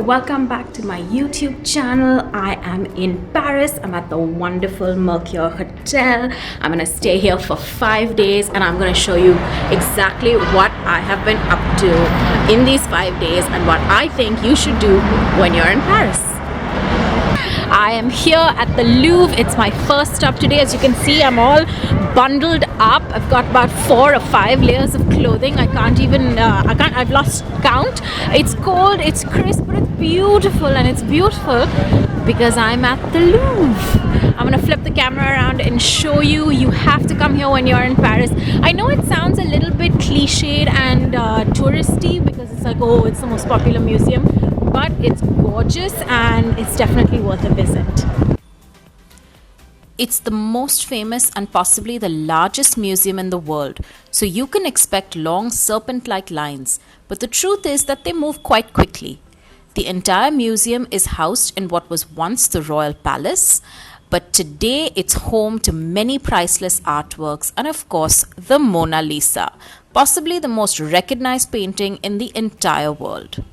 welcome back to my YouTube channel. I am in Paris. I'm at the wonderful Mercure Hotel. I'm gonna stay here for 5 days and I'm gonna show you exactly what I have been up to in these 5 days and what I think you should do when you're in Paris. I am here at the Louvre. It's my first stop today. As you can see, I'm all bundled up. I've got about 4 or 5 layers of clothing. I've lost count. It's cold, it's crisp, but it's beautiful, and it's beautiful because I'm at the Louvre. I'm gonna flip the camera around and show you. You have to come here when you're in Paris. I know it sounds a little bit cliched and touristy because it's like, oh, it's the most popular museum, but it's gorgeous and it's definitely worth a visit. It's the most famous and possibly the largest museum in the world, so you can expect long serpent-like lines, but the truth is that they move quite quickly. The entire museum is housed in what was once the royal palace, but today it's home to many priceless artworks and of course the Mona Lisa, possibly the most recognized painting in the entire world.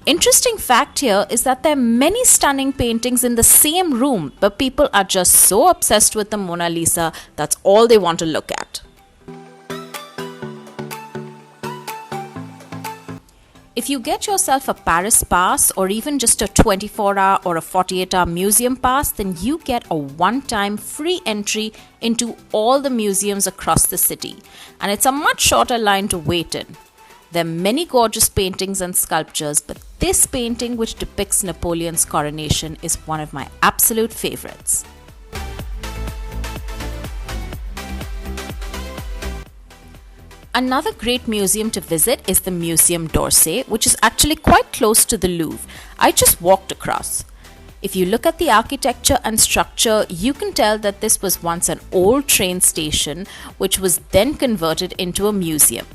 Interesting fact here is that there are many stunning paintings in the same room, but people are just so obsessed with the Mona Lisa, that's all they want to look at. If you get yourself a Paris pass or even just a 24-hour or a 48-hour museum pass, then you get a one-time free entry into all the museums across the city, and it's a much shorter line to wait in. There are many gorgeous paintings and sculptures, but this painting, which depicts Napoleon's coronation, is one of my absolute favorites. Another great museum to visit is the Museum d'Orsay, which is actually quite close to the Louvre. I just walked across. If you look at the architecture and structure, you can tell that this was once an old train station, which was then converted into a museum.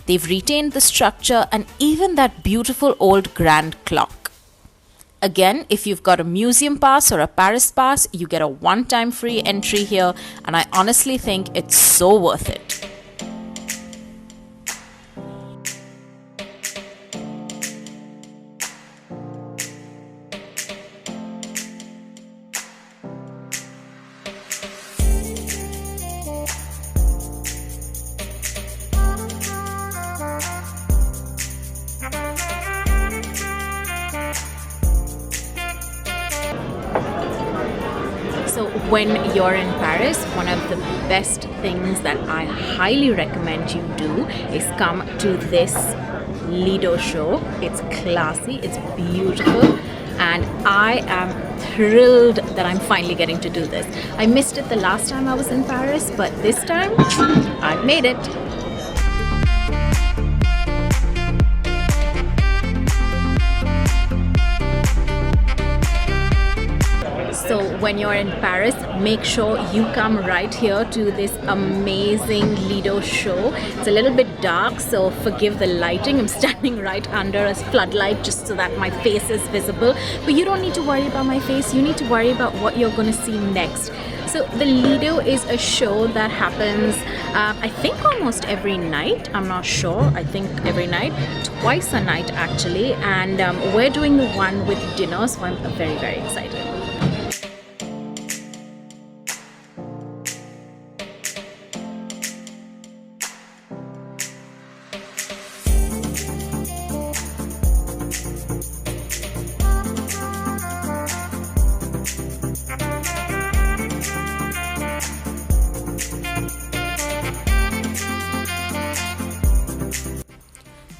They've retained the structure and even that beautiful old grand clock. Again, if you've got a museum pass or a Paris pass, you get a one-time free entry here, and I honestly think it's so worth it. So when you're in Paris, one of the best things that I highly recommend you do is come to this Lido show. It's classy, it's beautiful, and I am thrilled that I'm finally getting to do this. I missed it the last time I was in Paris, but this time I've made it. So when you're in Paris, make sure you come right here to this amazing Lido show. It's a little bit dark, so forgive the lighting. I'm standing right under a floodlight just so that my face is visible. But you don't need to worry about my face. You need to worry about what you're going to see next. So the Lido is a show that happens, I think almost every night. I'm not sure. I think every night, twice a night actually. And we're doing the one with dinner, so I'm very, very excited.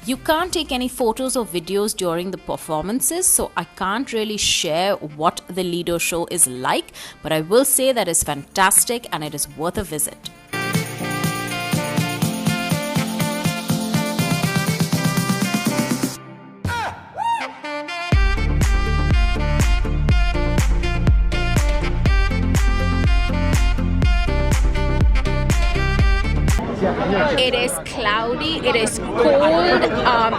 You can't take any photos or videos during the performances, so I can't really share what the Lido show is like, but I will say that it's fantastic and it is worth a visit. It is cloudy, it is cold,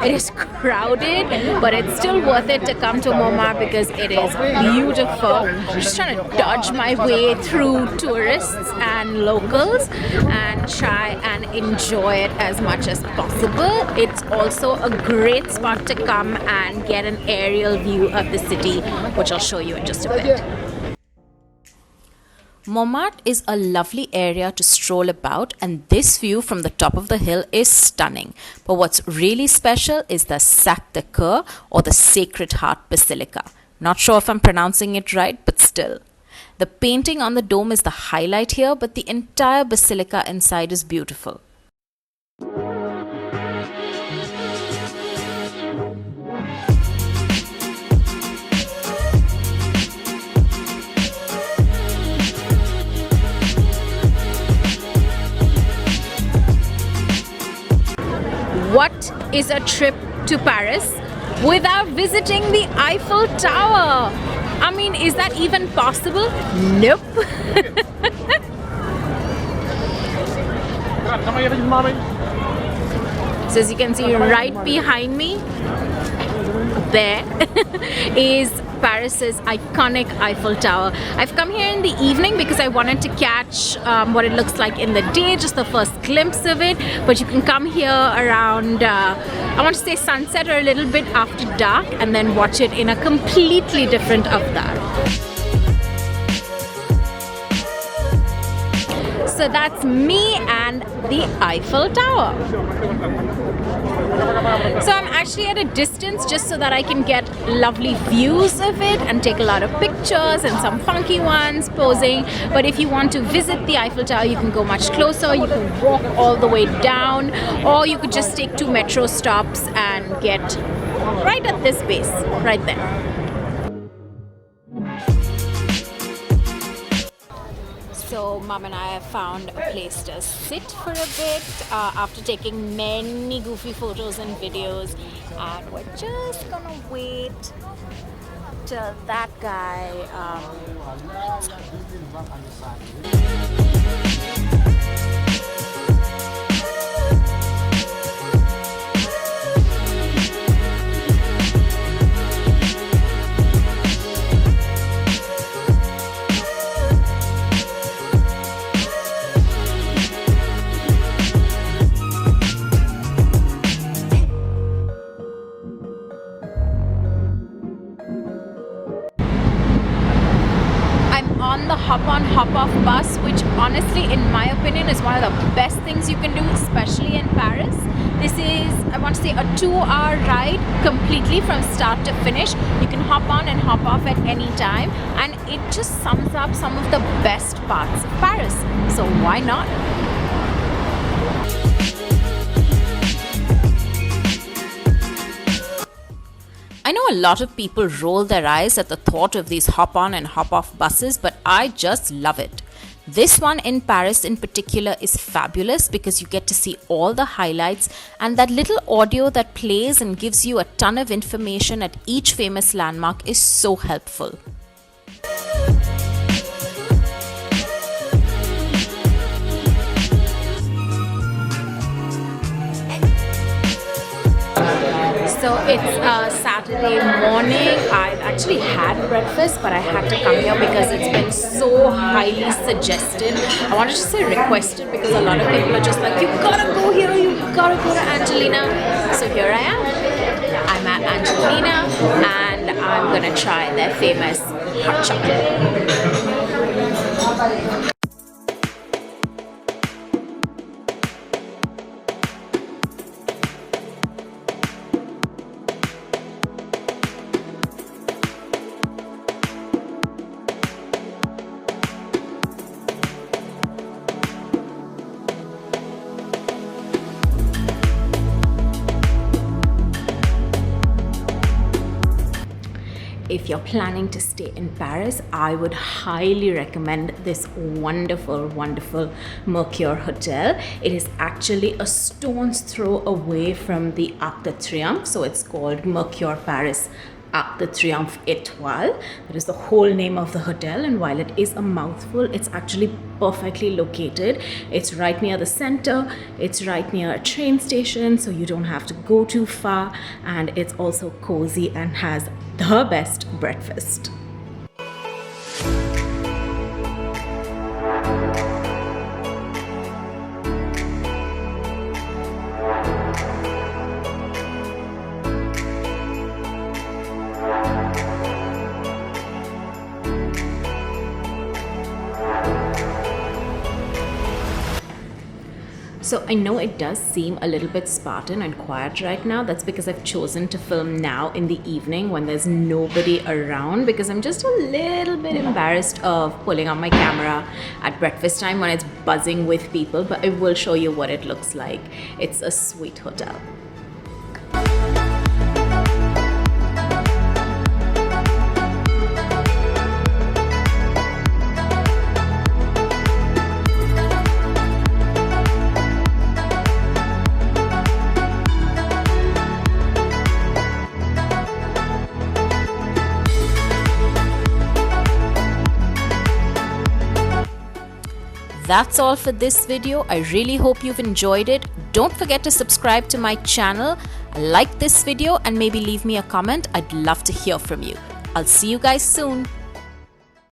it is crowded, but it's still worth it to come to Montmartre because it is beautiful. I'm just trying to dodge my way through tourists and locals and try and enjoy it as much as possible. It's also a great spot to come and get an aerial view of the city, which I'll show you in just a bit. Montmartre is a lovely area to stroll about, and this view from the top of the hill is stunning. But what's really special is the Sacré-Cœur, or the Sacred Heart Basilica. Not sure if I'm pronouncing it right, but still. The painting on the dome is the highlight here, but the entire basilica inside is beautiful. What is a trip to Paris without visiting the Eiffel Tower? I mean, is that even possible? Nope. So as you can see right behind me, there is Paris's iconic Eiffel Tower. I've come here in the evening because I wanted to catch what it looks like in the day, just the first glimpse of it. But you can come here around, I want to say sunset or a little bit after dark, and then watch it in a completely different avatar. So that's me and the Eiffel Tower. So I'm actually at a distance just so that I can get lovely views of it and take a lot of pictures and some funky ones posing. But if you want to visit the Eiffel Tower, you can go much closer. You can walk all the way down, or you could just take 2 metro stops and get right at this base, right there. So Mom and I have found a place to sit for a bit after taking many goofy photos and videos, and we're just gonna wait till that guy on the hop-on, hop-off bus, which honestly, in my opinion, is one of the best things you can do, especially in Paris. This is, I want to say, a 2-hour ride completely from start to finish. You can hop on and hop off at any time, and it just sums up some of the best parts of Paris. So why not? I know a lot of people roll their eyes at the thought of these hop-on and hop-off buses, but I just love it. This one in Paris in particular is fabulous because you get to see all the highlights, and that little audio that plays and gives you a ton of information at each famous landmark is so helpful. So it's Saturday morning. I've actually had breakfast, but I had to come here because it's been so highly suggested. I wanted to say requested because a lot of people are just like, you gotta go here, you gotta go to Angelina. So here I am. I'm at Angelina, and I'm gonna try their famous hot chocolate. If you're planning to stay in Paris, I would highly recommend this wonderful, wonderful Mercure Hotel. It is actually a stone's throw away from the Arc de Triomphe, so it's called Mercure Paris Arc de Triomphe Étoile. That is the whole name of the hotel, and while it is a mouthful, it's actually perfectly located. It's right near the center, it's right near a train station, so you don't have to go too far, and it's also cozy and has the best breakfast. So I know it does seem a little bit Spartan and quiet right now. That's because I've chosen to film now in the evening when there's nobody around, because I'm just a little bit embarrassed of pulling out my camera at breakfast time when it's buzzing with people, but I will show you what it looks like. It's a sweet hotel. That's all for this video. I really hope you've enjoyed it. Don't forget to subscribe to my channel, like this video, and maybe leave me a comment. I'd love to hear from you. I'll see you guys soon.